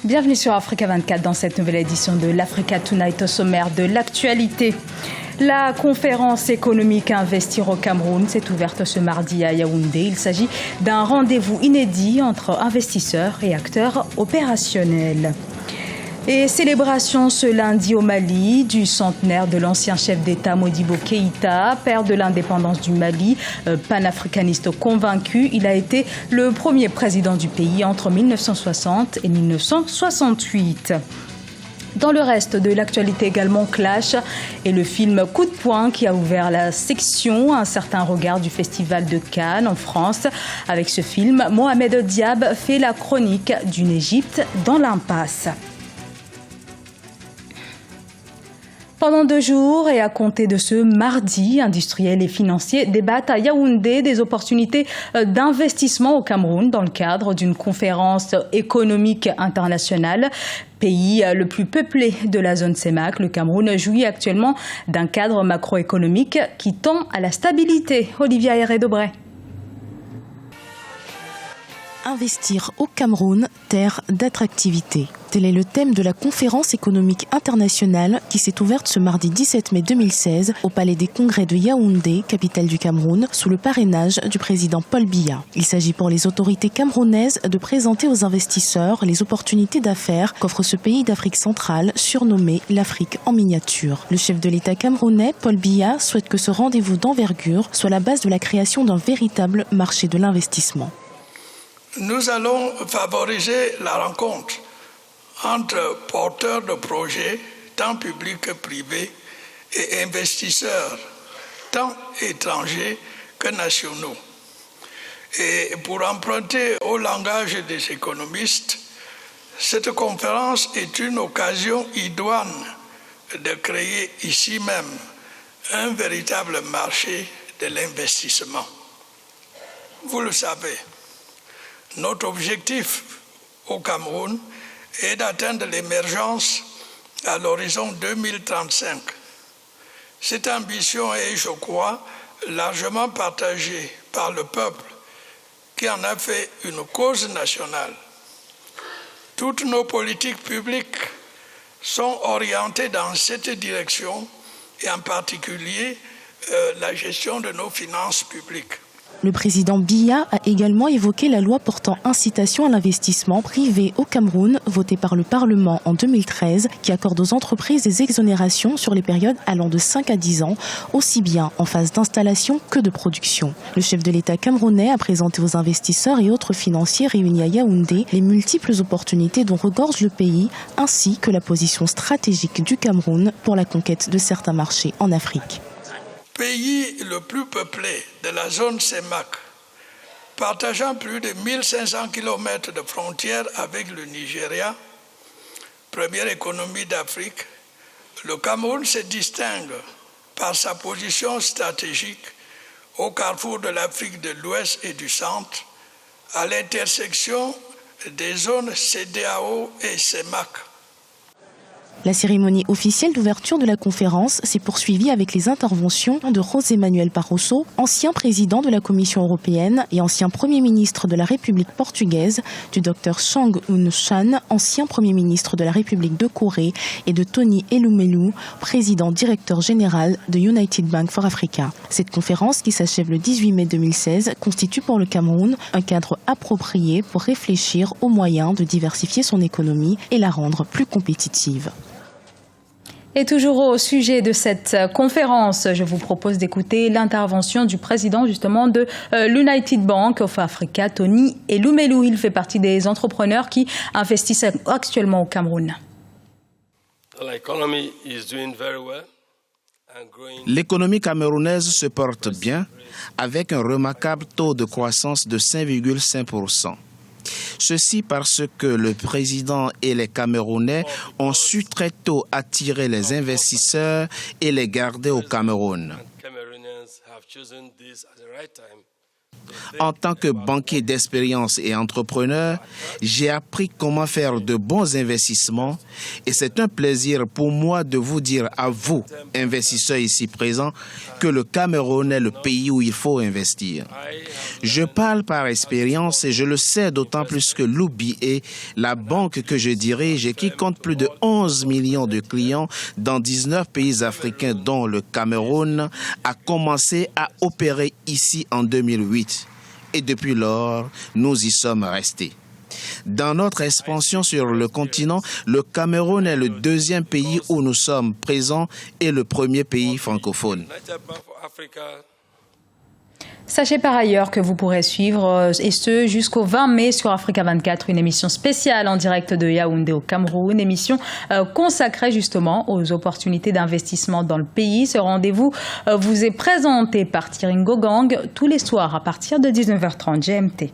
Bienvenue sur Africa 24 dans cette nouvelle édition de l'Africa Tonight au sommaire de l'actualité. La conférence économique Investir au Cameroun s'est ouverte ce mardi à Yaoundé. Il s'agit d'un rendez-vous inédit entre investisseurs et acteurs opérationnels. Et célébration ce lundi au Mali du centenaire de l'ancien chef d'État Modibo Keïta, père de l'indépendance du Mali, panafricaniste convaincu. Il a été le premier président du pays entre 1960 et 1968. Dans le reste de l'actualité également, Clash et le film Coup de poing qui a ouvert la section Un certain regard du Festival de Cannes en France. Avec ce film, Mohamed Diab fait la chronique d'une Égypte dans l'impasse. Pendant 2 jours et à compter de ce mardi, industriels et financiers débattent à Yaoundé des opportunités d'investissement au Cameroun dans le cadre d'une conférence économique internationale. Pays le plus peuplé de la zone CEMAC, le Cameroun jouit actuellement d'un cadre macroéconomique qui tend à la stabilité. Olivia Herré-Dobray. Investir au Cameroun, terre d'attractivité. Tel est le thème de la conférence économique internationale qui s'est ouverte ce mardi 17 mai 2016 au Palais des Congrès de Yaoundé, capitale du Cameroun, sous le parrainage du président Paul Biya. Il s'agit pour les autorités camerounaises de présenter aux investisseurs les opportunités d'affaires qu'offre ce pays d'Afrique centrale, surnommé l'Afrique en miniature. Le chef de l'État camerounais, Paul Biya, souhaite que ce rendez-vous d'envergure soit la base de la création d'un véritable marché de l'investissement. Nous allons favoriser la rencontre entre porteurs de projets, tant publics que privés, et investisseurs, tant étrangers que nationaux. Et pour emprunter au langage des économistes, cette conférence est une occasion idoine de créer ici même un véritable marché de l'investissement. Vous le savez, notre objectif au Cameroun est d'atteindre l'émergence à l'horizon 2035. Cette ambition est, je crois, largement partagée par le peuple qui en a fait une cause nationale. Toutes nos politiques publiques sont orientées dans cette direction et en particulier la gestion de nos finances publiques. Le président Biya a également évoqué la loi portant incitation à l'investissement privé au Cameroun, votée par le Parlement en 2013, qui accorde aux entreprises des exonérations sur les périodes allant de 5 à 10 ans, aussi bien en phase d'installation que de production. Le chef de l'État camerounais a présenté aux investisseurs et autres financiers réunis à Yaoundé les multiples opportunités dont regorge le pays, ainsi que la position stratégique du Cameroun pour la conquête de certains marchés en Afrique. Pays le plus peuplé de la zone CEMAC, partageant plus de 1500 km de frontières avec le Nigeria, première économie d'Afrique, le Cameroun se distingue par sa position stratégique au carrefour de l'Afrique de l'Ouest et du Centre, à l'intersection des zones CEDEAO et CEMAC. La cérémonie officielle d'ouverture de la conférence s'est poursuivie avec les interventions de José Manuel Barroso, ancien président de la Commission européenne et ancien Premier ministre de la République portugaise, du Dr Chang Un-Chan, ancien Premier ministre de la République de Corée, et de Tony Elumelu, président directeur général de United Bank for Africa. Cette conférence, qui s'achève le 18 mai 2016, constitue pour le Cameroun un cadre approprié pour réfléchir aux moyens de diversifier son économie et la rendre plus compétitive. Et toujours au sujet de cette conférence, je vous propose d'écouter l'intervention du président justement de l'United Bank of Africa, Tony Elumelu. Il fait partie des entrepreneurs qui investissent actuellement au Cameroun. L'économie camerounaise se porte bien avec un remarquable taux de croissance de 5,5%. Ceci parce que le président et les Camerounais ont su très tôt attirer les investisseurs et les garder au Cameroun. En tant que banquier d'expérience et entrepreneur, j'ai appris comment faire de bons investissements et c'est un plaisir pour moi de vous dire à vous, investisseurs ici présents, que le Cameroun est le pays où il faut investir. Je parle par expérience et je le sais d'autant plus que l'UBA, la banque que je dirige et qui compte plus de 11 millions de clients dans 19 pays africains dont le Cameroun, a commencé à opérer ici en 2008. Et depuis lors, nous y sommes restés. Dans notre expansion sur le continent, le Cameroun est le deuxième pays où nous sommes présents et le premier pays francophone. Sachez par ailleurs que vous pourrez suivre, et ce jusqu'au 20 mai sur Africa 24, une émission spéciale en direct de Yaoundé au Cameroun, émission consacrée justement aux opportunités d'investissement dans le pays. Ce rendez-vous vous est présenté par Tiringo Gang tous les soirs à partir de 19h30 GMT.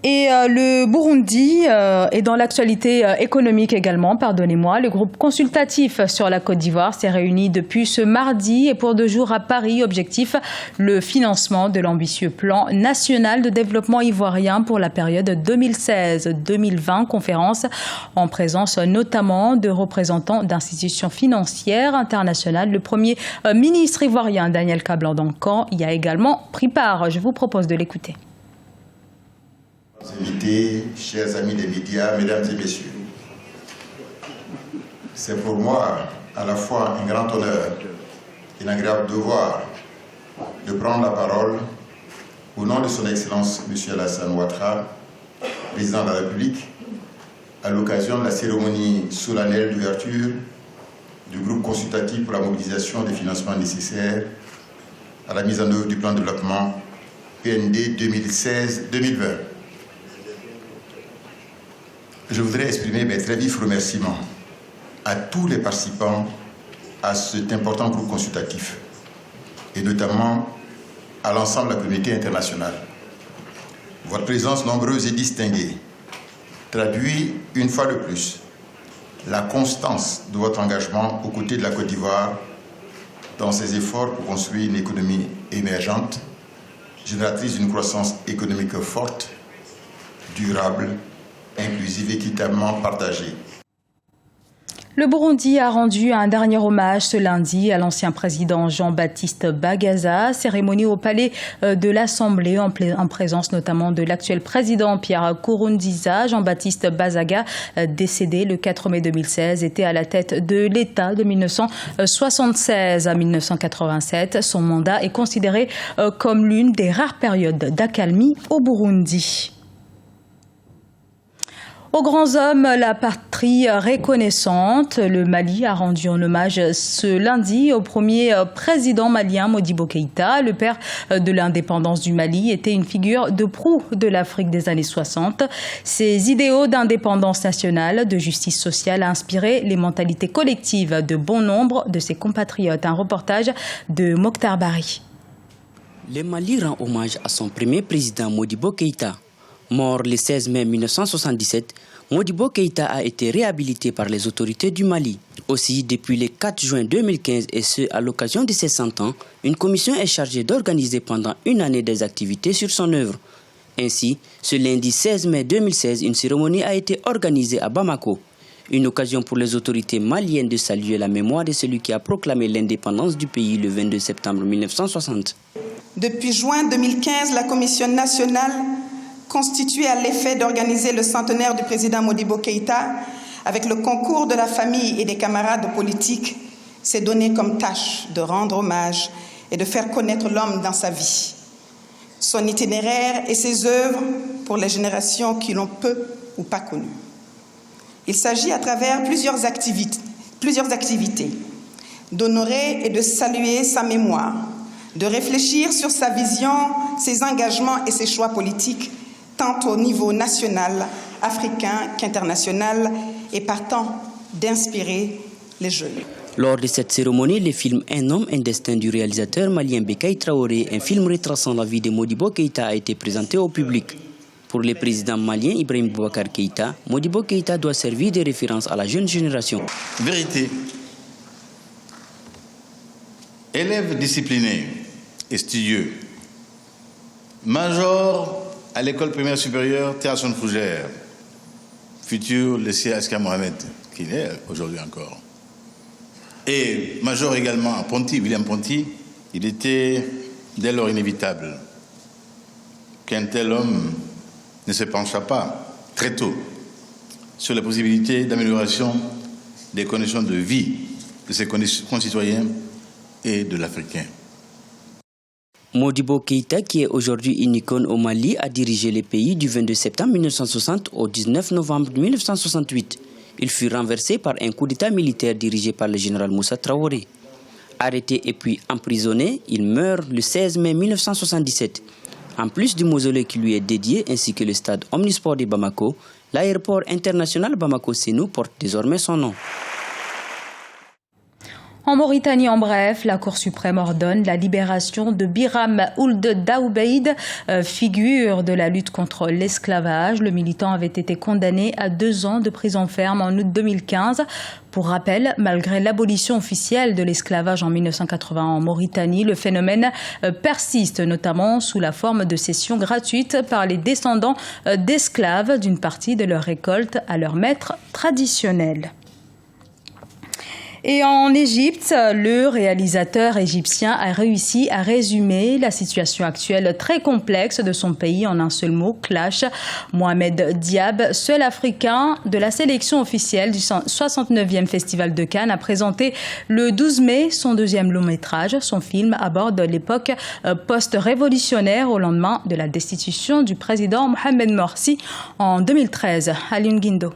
Et le Burundi est dans l'actualité économique également, pardonnez-moi. Le groupe consultatif sur la Côte d'Ivoire s'est réuni depuis ce mardi et pour 2 jours à Paris. Objectif, le financement de l'ambitieux plan national de développement ivoirien pour la période 2016-2020. Conférence en présence notamment de représentants d'institutions financières internationales. Le premier ministre ivoirien, Daniel Kablan-Dankan, y a également pris part. Je vous propose de l'écouter. Invités, chers amis des médias, mesdames et messieurs, c'est pour moi à la fois un grand honneur et un agréable devoir de prendre la parole au nom de son Excellence M. Alassane Ouattara, président de la République, à l'occasion de la cérémonie solennelle d'ouverture du groupe consultatif pour la mobilisation des financements nécessaires à la mise en œuvre du plan de développement PND 2016-2020. Je voudrais exprimer mes très vifs remerciements à tous les participants à cet important groupe consultatif et notamment à l'ensemble de la communauté internationale. Votre présence nombreuse et distinguée traduit une fois de plus la constance de votre engagement aux côtés de la Côte d'Ivoire dans ses efforts pour construire une économie émergente, génératrice d'une croissance économique forte, durable, inclusive, équitablement partagée. Le Burundi a rendu un dernier hommage ce lundi à l'ancien président Jean-Baptiste Bagaza, cérémonie au palais de l'Assemblée en présence notamment de l'actuel président Pierre Nkurunziza. Jean-Baptiste Bagaza, décédé le 4 mai 2016, était à la tête de l'État de 1976 à 1987. Son mandat est considéré comme l'une des rares périodes d'accalmie au Burundi. Aux grands hommes, la patrie reconnaissante, le Mali a rendu un hommage ce lundi au premier président malien Modibo Keïta. Le père de l'indépendance du Mali était une figure de proue de l'Afrique des années 60. Ses idéaux d'indépendance nationale, de justice sociale a inspiré les mentalités collectives de bon nombre de ses compatriotes. Un reportage de Mokhtar Bari. Le Mali rend hommage à son premier président Modibo Keïta. Mort le 16 mai 1977, Modibo Keïta a été réhabilité par les autorités du Mali. Aussi, depuis le 4 juin 2015 et ce à l'occasion de ses 100 ans, une commission est chargée d'organiser pendant une année des activités sur son œuvre. Ainsi, ce lundi 16 mai 2016, une cérémonie a été organisée à Bamako. Une occasion pour les autorités maliennes de saluer la mémoire de celui qui a proclamé l'indépendance du pays le 22 septembre 1960. Depuis juin 2015, la commission nationale constituée à l'effet d'organiser le centenaire du président Modibo Keïta, avec le concours de la famille et des camarades politiques, s'est donné comme tâche de rendre hommage et de faire connaître l'homme dans sa vie, son itinéraire et ses œuvres pour les générations qui l'ont peu ou pas connu. Il s'agit à travers plusieurs activités d'honorer et de saluer sa mémoire, de réfléchir sur sa vision, ses engagements et ses choix politiques, tant au niveau national, africain qu'international, et partant d'inspirer les jeunes. Lors de cette cérémonie, le film Un homme, un destin du réalisateur malien Becaye Traoré, un film retraçant la vie de Modibo Keïta, a été présenté au public. Pour le président malien Ibrahim Boubacar Keïta, Modibo Keïta doit servir de référence à la jeune génération. Vérité. Élève discipliné et studieux, Major à l'école primaire supérieure Théa-Son Fougère, futur lycée Asker Mohamed, qu'il est aujourd'hui encore. Et major également à Ponty, William Ponty, il était dès lors inévitable qu'un tel homme ne se pencha pas très tôt sur les possibilités d'amélioration des conditions de vie de ses concitoyens et de l'Africain. Modibo Keïta, qui est aujourd'hui une icône au Mali, a dirigé le pays du 22 septembre 1960 au 19 novembre 1968. Il fut renversé par un coup d'État militaire dirigé par le général Moussa Traoré. Arrêté et puis emprisonné, il meurt le 16 mai 1977. En plus du mausolée qui lui est dédié ainsi que le stade Omnisport de Bamako, l'aéroport international Bamako-Sénou porte désormais son nom. En Mauritanie, en bref, la Cour suprême ordonne la libération de Biram Ould Daoubeid, figure de la lutte contre l'esclavage. Le militant avait été condamné à 2 ans de prison ferme en août 2015. Pour rappel, malgré l'abolition officielle de l'esclavage en 1980 en Mauritanie, le phénomène persiste, notamment sous la forme de cession gratuite par les descendants d'esclaves d'une partie de leur récolte à leur maître traditionnel. Et en Égypte, le réalisateur égyptien a réussi à résumer la situation actuelle très complexe de son pays en un seul mot, clash. Mohamed Diab, seul Africain de la sélection officielle du 69e Festival de Cannes, a présenté le 12 mai son 2e long métrage. Son film aborde l'époque post-révolutionnaire au lendemain de la destitution du président Mohamed Morsi en 2013. Alioune Guindo.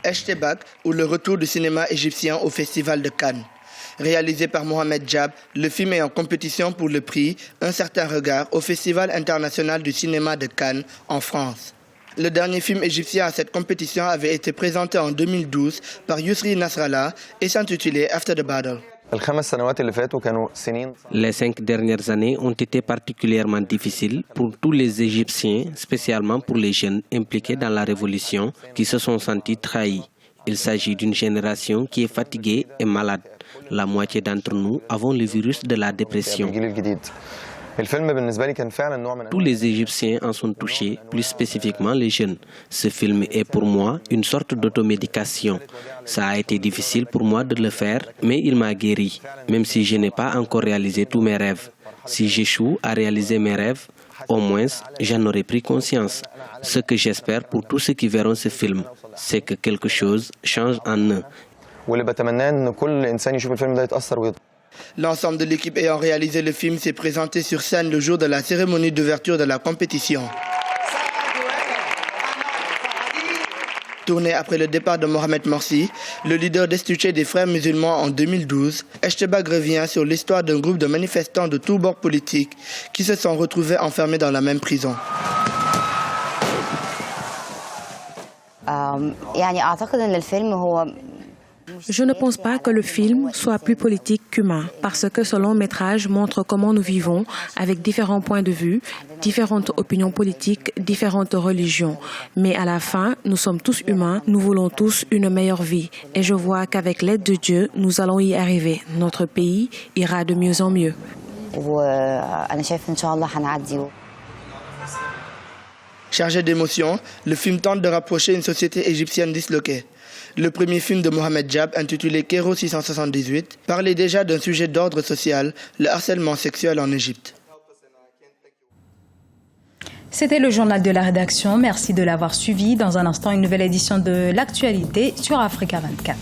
Eshtebak, ou le retour du cinéma égyptien au Festival de Cannes. Réalisé par Mohamed Diab, le film est en compétition pour le prix Un certain regard au Festival international du cinéma de Cannes en France. Le dernier film égyptien à cette compétition avait été présenté en 2012 par Yousri Nasrallah et s'intitulait After the Battle. Les 5 dernières années ont été particulièrement difficiles pour tous les Égyptiens, spécialement pour les jeunes impliqués dans la révolution qui se sont sentis trahis. Il s'agit d'une génération qui est fatiguée et malade. La moitié d'entre nous avons le virus de la dépression. Tous les Égyptiens en sont touchés, plus spécifiquement les jeunes. Ce film est pour moi une sorte d'automédication. Ça a été difficile pour moi de le faire, mais il m'a guéri, même si je n'ai pas encore réalisé tous mes rêves. Si j'échoue à réaliser mes rêves, au moins j'en aurai pris conscience. Ce que j'espère pour tous ceux qui verront ce film, c'est que quelque chose change en eux. L'ensemble de l'équipe ayant réalisé le film s'est présenté sur scène le jour de la cérémonie d'ouverture de la compétition. Tourné après le départ de Mohamed Morsi, le leader destitué des frères musulmans en 2012, Eshtebak revient sur l'histoire d'un groupe de manifestants de tous bords politiques qui se sont retrouvés enfermés dans la même prison. Je ne pense pas que le film soit plus politique qu'humain, parce que ce long métrage montre comment nous vivons avec différents points de vue, différentes opinions politiques, différentes religions. Mais à la fin, nous sommes tous humains, nous voulons tous une meilleure vie. Et je vois qu'avec l'aide de Dieu, nous allons y arriver. Notre pays ira de mieux en mieux. Chargé d'émotions, le film tente de rapprocher une société égyptienne disloquée. Le premier film de Mohamed Diab, intitulé Cairo 678, parlait déjà d'un sujet d'ordre social, le harcèlement sexuel en Égypte. C'était le journal de la rédaction. Merci de l'avoir suivi. Dans un instant, une nouvelle édition de l'actualité sur Africa 24.